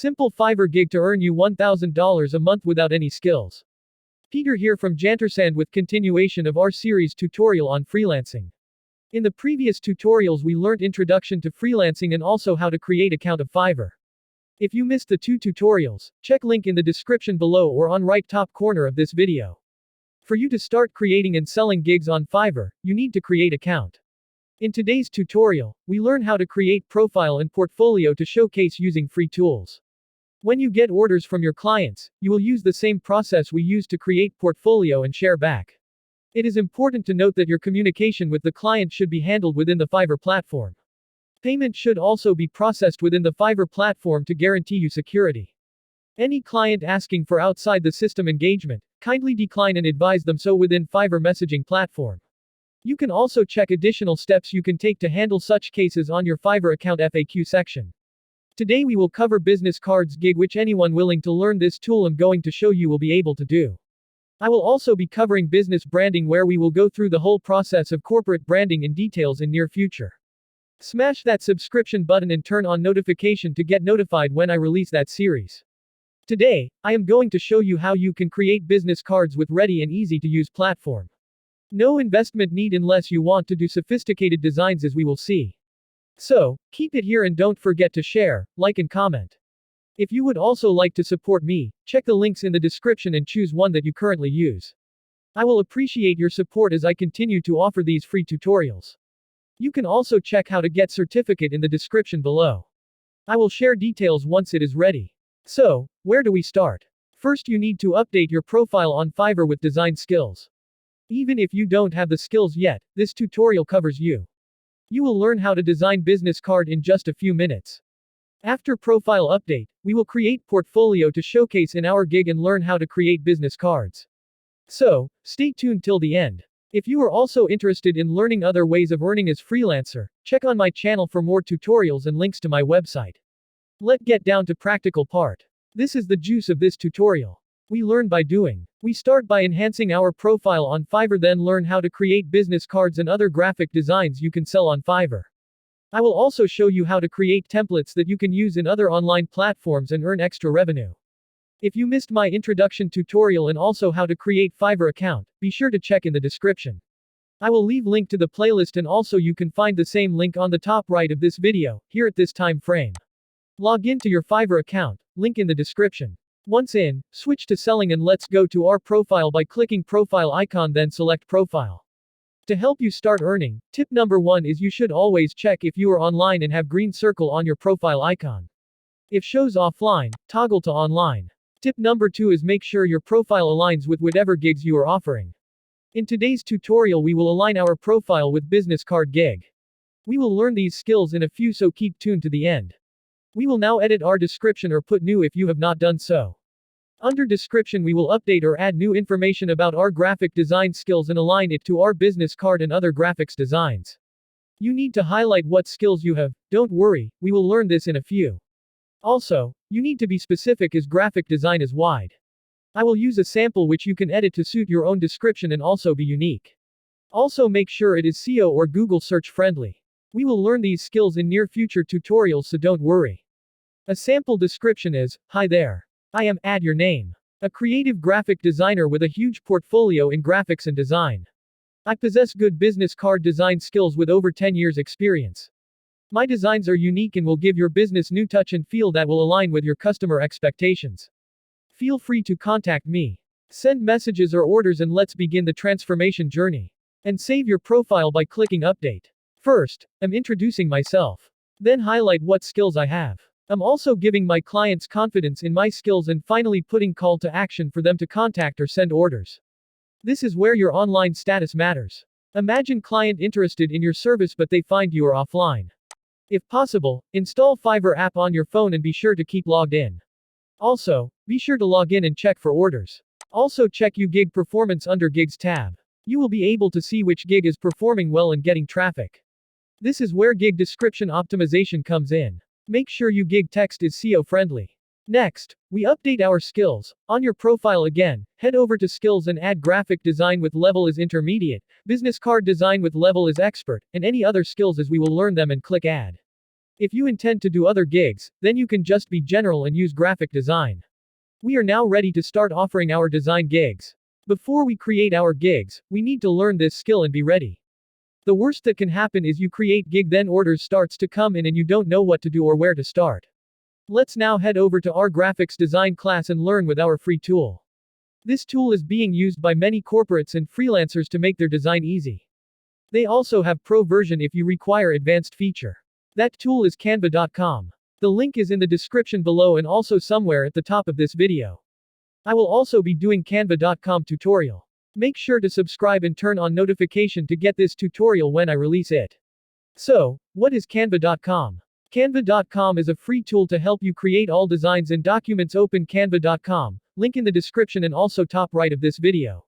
Simple Fiverr gig to earn you $1,000 a month without any skills. Peter here from Jantersand with continuation of our series tutorial on freelancing. In the previous tutorials we learnt introduction to freelancing and also how to create account of Fiverr. If you missed the two tutorials, check link in the description below or on right top corner of this video. For you to start creating and selling gigs on Fiverr, you need to create account. In today's tutorial, we learn how to create profile and portfolio to showcase using free tools. When you get orders from your clients, you will use the same process we use to create portfolio and share back. It is important to note that your communication with the client should be handled within the Fiverr platform. Payment should also be processed within the Fiverr platform to guarantee you security. Any client asking for outside the system engagement, kindly decline and advise them so within Fiverr messaging platform. You can also check additional steps you can take to handle such cases on your Fiverr account FAQ section. Today we will cover business cards gig, which anyone willing to learn this tool I'm going to show you will be able to do. I will also be covering business branding, where we will go through the whole process of corporate branding in details in near future. Smash that subscription button and turn on notification to get notified when I release that series. Today, I am going to show you how you can create business cards with ready and easy to use platform. No investment need unless you want to do sophisticated designs, as we will see. So, keep it here and don't forget to share, like and comment. If you would also like to support me, check the links in the description and choose one that you currently use. I will appreciate your support as I continue to offer these free tutorials. You can also check how to get certificate in the description below. I will share details once it is ready. So, where do we start? First, you need to update your profile on Fiverr with design skills. Even if you don't have the skills yet, this tutorial covers you. You will learn how to design business card in just a few minutes. After profile update, we will create portfolio to showcase in our gig and learn how to create business cards. So, stay tuned till the end. If you are also interested in learning other ways of earning as freelancer, check on my channel for more tutorials and links to my website. Let's get down to practical part. This is the juice of this tutorial. We learn by doing. We start by enhancing our profile on Fiverr, then learn how to create business cards and other graphic designs you can sell on Fiverr. I will also show you how to create templates that you can use in other online platforms and earn extra revenue. If you missed my introduction tutorial and also how to create Fiverr account, be sure to check in the description. I will leave link to the playlist, and also you can find the same link on the top right of this video, here at this time frame. Log in to your Fiverr account, link in the description. Once in, switch to selling and let's go to our profile by clicking profile icon, then select profile. To help you start earning, tip number 1 is you should always check if you are online and have green circle on your profile icon. If shows offline, toggle to online. Tip number 2 is make sure your profile aligns with whatever gigs you are offering. In today's tutorial we will align our profile with business card gig. We will learn these skills in a few, so keep tuned to the end. We will now edit our description or put new if you have not done so. Under description we will update or add new information about our graphic design skills and align it to our business card and other graphics designs. You need to highlight what skills you have, don't worry, we will learn this in a few. Also, you need to be specific as graphic design is wide. I will use a sample which you can edit to suit your own description and also be unique. Also make sure it is SEO or Google search friendly. We will learn these skills in near future tutorials, so don't worry. A sample description is, hi there. I am, add your name. A creative graphic designer with a huge portfolio in graphics and design. I possess good business card design skills with over 10 years experience. My designs are unique and will give your business new touch and feel that will align with your customer expectations. Feel free to contact me. Send messages or orders and let's begin the transformation journey. And save your profile by clicking update. First, I'm introducing myself. Then highlight what skills I have. I'm also giving my clients confidence in my skills, and finally putting call to action for them to contact or send orders. This is where your online status matters. Imagine client interested in your service but they find you are offline. If possible, install Fiverr app on your phone and be sure to keep logged in. Also, be sure to log in and check for orders. Also check your gig performance under gigs tab. You will be able to see which gig is performing well and getting traffic. This is where gig description optimization comes in. Make sure your gig text is SEO friendly. Next, we update our skills. On your profile again, head over to skills and add graphic design with level as intermediate, business card design with level as expert, and any other skills as we will learn them, and click add. If you intend to do other gigs, then you can just be general and use graphic design. We are now ready to start offering our design gigs. Before we create our gigs, we need to learn this skill and be ready. The worst that can happen is you create gig, then orders starts to come in and you don't know what to do or where to start. Let's now head over to our graphics design class and learn with our free tool. This tool is being used by many corporates and freelancers to make their design easy. They also have pro version if you require advanced feature. That tool is Canva.com. The link is in the description below and also somewhere at the top of this video. I will also be doing Canva.com tutorial. Make sure to subscribe and turn on notification to get this tutorial when I release it. So, what is Canva.com? Canva.com is a free tool to help you create all designs and documents. Open Canva.com, link in the description and also top right of this video.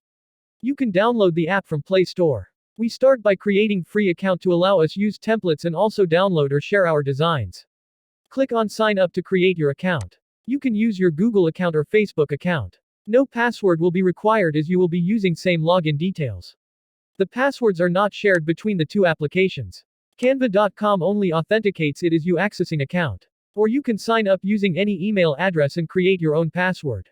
You can download the app from Play Store. We start by creating free account to allow us use templates and also download or share our designs. Click on sign up to create your account. You can use your Google account or Facebook account. No password will be required as you will be using same login details. The passwords are not shared between the two applications. Canva.com only authenticates it as you accessing account. Or you can sign up using any email address and create your own password.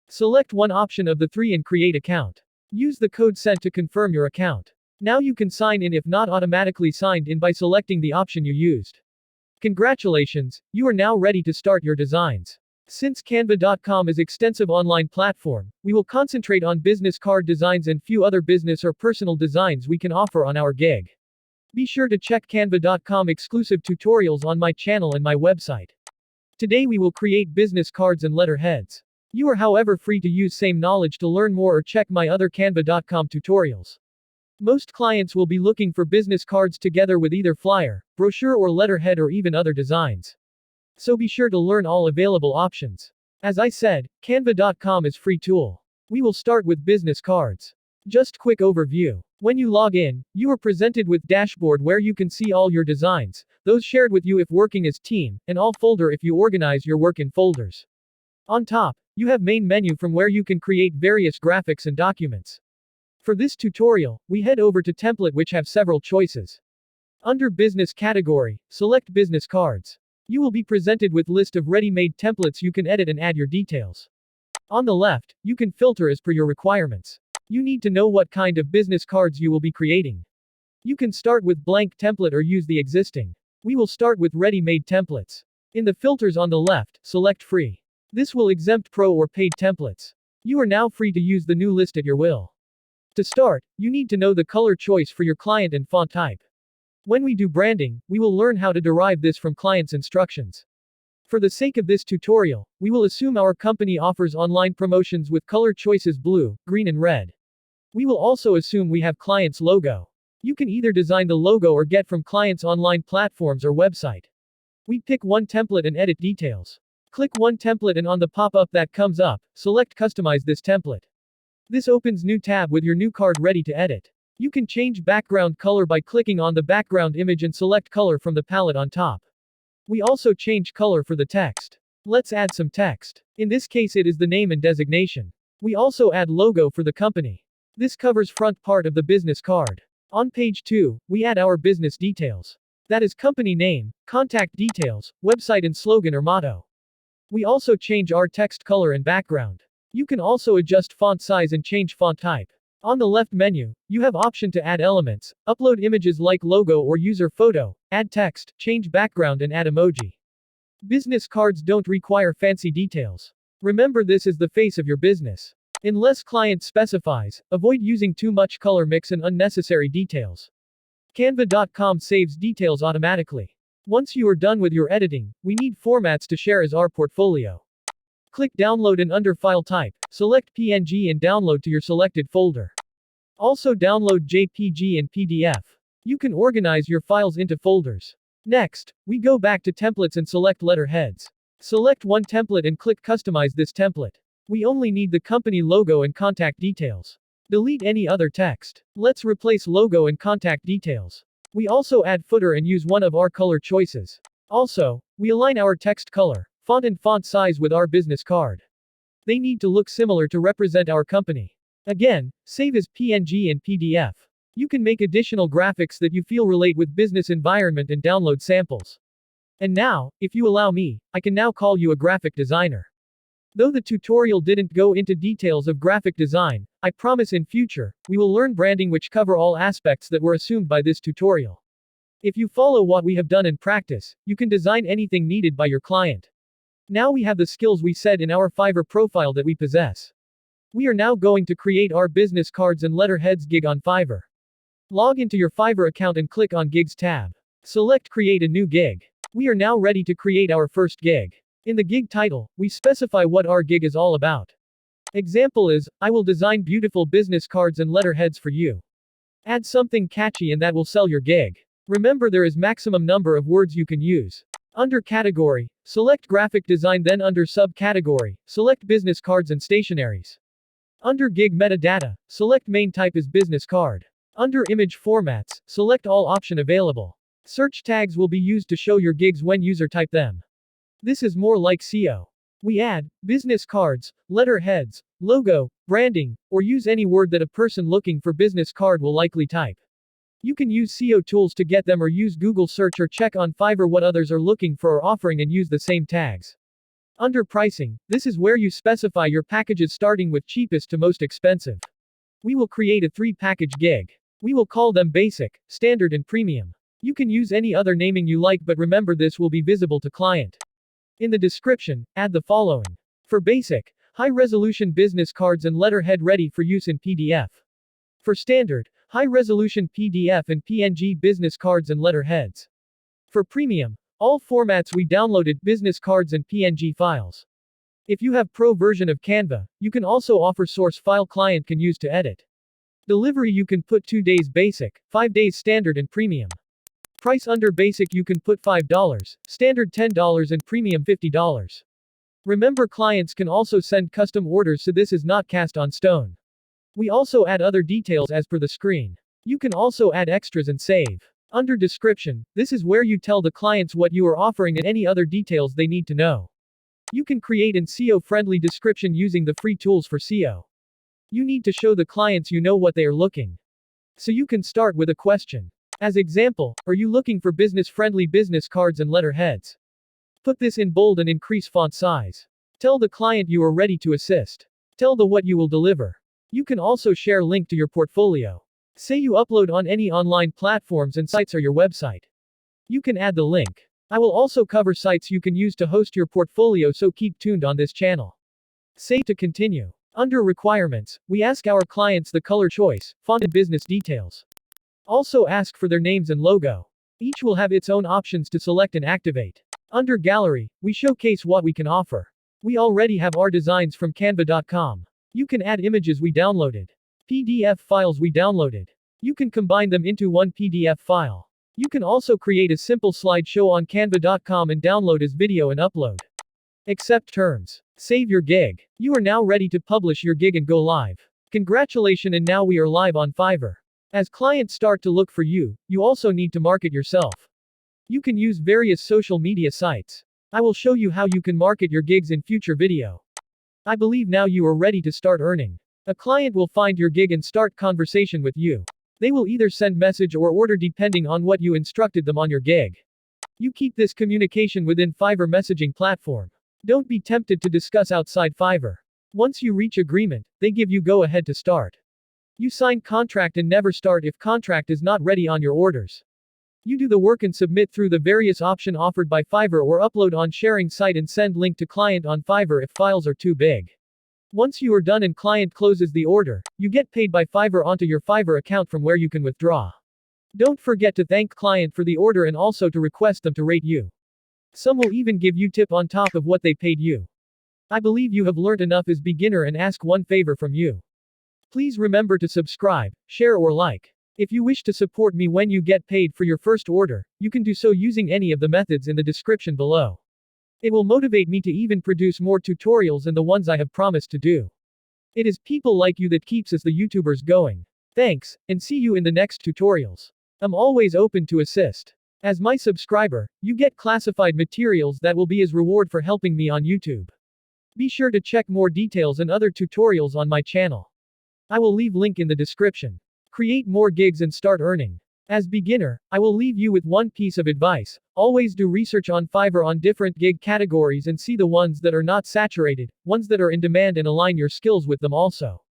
Select one option of the three and create account. Use the code sent to confirm your account. Now you can sign in if not automatically signed in by selecting the option you used. Congratulations, you are now ready to start your designs. Since Canva.com is extensive online platform, we will concentrate on business card designs and few other business or personal designs we can offer on our gig. Be sure to check Canva.com exclusive tutorials on my channel and my website. Today we will create business cards and letterheads. You are however free to use same knowledge to learn more or check my other Canva.com tutorials. Most clients will be looking for business cards together with either flyer, brochure or letterhead or even other designs. So be sure to learn all available options. As I said, Canva.com is free tool. We will start with business cards. Just quick overview. When you log in, you are presented with dashboard where you can see all your designs, those shared with you if working as team, and all folder if you organize your work in folders. On top, you have main menu from where you can create various graphics and documents. For this tutorial, we head over to template which have several choices. Under business category, select business cards. You will be presented with list of ready-made templates you can edit and add your details. On the left, you can filter as per your requirements. You need to know what kind of business cards you will be creating. You can start with blank template or use the existing. We will start with ready-made templates. In the filters on the left, select free. This will exempt pro or paid templates. You are now free to use the new list at your will. To start, you need to know the color choice for your client and font type. When we do branding, we will learn how to derive this from client's instructions. For the sake of this tutorial, we will assume our company offers online promotions with color choices blue, green and red. We will also assume we have client's logo. You can either design the logo or get from client's online platforms or website. We pick one template and edit details. Click one template and on the pop-up that comes up, select customize this template. This opens new tab with your new card ready to edit. You can change background color by clicking on the background image and select color from the palette on top. We also change color for the text. Let's add some text. In this case it is the name and designation. We also add logo for the company. This covers front part of the business card. On page 2, we add our business details. That is company name, contact details, website and slogan or motto. We also change our text color and background. You can also adjust font size and change font type. On the left menu, you have option to add elements, upload images like logo or user photo, add text, change background and add emoji. Business cards don't require fancy details. Remember this is the face of your business. Unless client specifies, avoid using too much color mix and unnecessary details. Canva.com saves details automatically. Once you are done with your editing, we need formats to share as our portfolio. Click download and under file type, select PNG and download to your selected folder. Also download JPG and PDF. You can organize your files into folders. Next, we go back to templates and select letterheads. Select one template and click customize this template. We only need the company logo and contact details. Delete any other text. Let's replace logo and contact details. We also add footer and use one of our color choices. Also, we align our text color, font and font size with our business card. They need to look similar to represent our company. Again, save as PNG and PDF. You can make additional graphics that you feel relate with business environment and download samples. And now, if you allow me, I can now call you a graphic designer. Though the tutorial didn't go into details of graphic design, I promise in future, we will learn branding which cover all aspects that were assumed by this tutorial. If you follow what we have done in practice, you can design anything needed by your client. Now we have the skills we said in our Fiverr profile that we possess. We are now going to create our business cards and letterheads gig on Fiverr. Log into your Fiverr account and click on Gigs tab. Select Create a new gig. We are now ready to create our first gig. In the gig title, we specify what our gig is all about. Example is, I will design beautiful business cards and letterheads for you. Add something catchy and that will sell your gig. Remember there is maximum number of words you can use. Under category, select graphic design, then under subcategory, select business cards and stationaries. Under gig metadata, select main type as business card. Under image formats, select all option available. Search tags will be used to show your gigs when user type them. This is more like SEO. We add business cards, letterheads, logo, branding, or use any word that a person looking for business card will likely type. You can use SEO tools to get them or use Google search or check on Fiverr what others are looking for or offering and use the same tags. Under pricing, this is where you specify your packages starting with cheapest to most expensive. We will create a 3-package gig. We will call them basic, standard and premium. You can use any other naming you like, but remember this will be visible to client. In the description, add the following. For basic, high-resolution business cards and letterhead ready for use in PDF. For standard, high-resolution PDF and PNG business cards and letterheads. For premium, all formats we downloaded, business cards and PNG files. If you have pro version of Canva, you can also offer source file client can use to edit. Delivery you can put 2 days basic, 5 days standard and premium. Price under basic you can put $5, standard $10 and premium $50. Remember clients can also send custom orders, so this is not cast on stone. We also add other details as per the screen. You can also add extras and save. Under description, this is where you tell the clients what you are offering and any other details they need to know. You can create an SEO-friendly description using the free tools for SEO. You need to show the clients you know what they are looking. So you can start with a question. As example, are you looking for business-friendly business cards and letterheads? Put this in bold and increase font size. Tell the client you are ready to assist. Tell the what you will deliver. You can also share link to your portfolio. Say you upload on any online platforms and sites or your website. You can add the link. I will also cover sites you can use to host your portfolio, so keep tuned on this channel. Say to continue. Under requirements, we ask our clients the color choice, font and business details. Also ask for their names and logo. Each will have its own options to select and activate. Under gallery, we showcase what we can offer. We already have our designs from Canva.com. You can add images we downloaded. PDF files we downloaded. You can combine them into one PDF file. You can also create a simple slideshow on Canva.com and download as video and upload. Accept terms. Save your gig. You are now ready to publish your gig and go live. Congratulations, and now we are live on Fiverr. As clients start to look for you, you also need to market yourself. You can use various social media sites. I will show you how you can market your gigs in future video. I believe now you are ready to start earning. A client will find your gig and start conversation with you. They will either send message or order depending on what you instructed them on your gig. You keep this communication within Fiverr messaging platform. Don't be tempted to discuss outside Fiverr. Once you reach agreement, they give you go ahead to start. You sign contract and never start if contract is not ready on your orders. You do the work and submit through the various option offered by Fiverr or upload on sharing site and send link to client on Fiverr if files are too big. Once you are done and client closes the order, you get paid by Fiverr onto your Fiverr account from where you can withdraw. Don't forget to thank client for the order and also to request them to rate you. Some will even give you tip on top of what they paid you. I believe you have learned enough as beginner and ask one favor from you. Please remember to subscribe, share or like. If you wish to support me when you get paid for your first order, you can do so using any of the methods in the description below. It will motivate me to even produce more tutorials and the ones I have promised to do. It is people like you that keeps us the YouTubers going. Thanks, and see you in the next tutorials. I'm always open to assist. As my subscriber, you get classified materials that will be as reward for helping me on YouTube. Be sure to check more details and other tutorials on my channel. I will leave link in the description. Create more gigs and start earning. As beginner, I will leave you with one piece of advice. Always do research on Fiverr on different gig categories and see the ones that are not saturated, ones that are in demand, and align your skills with them also.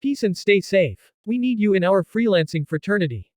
Peace and stay safe. We need you in our freelancing fraternity.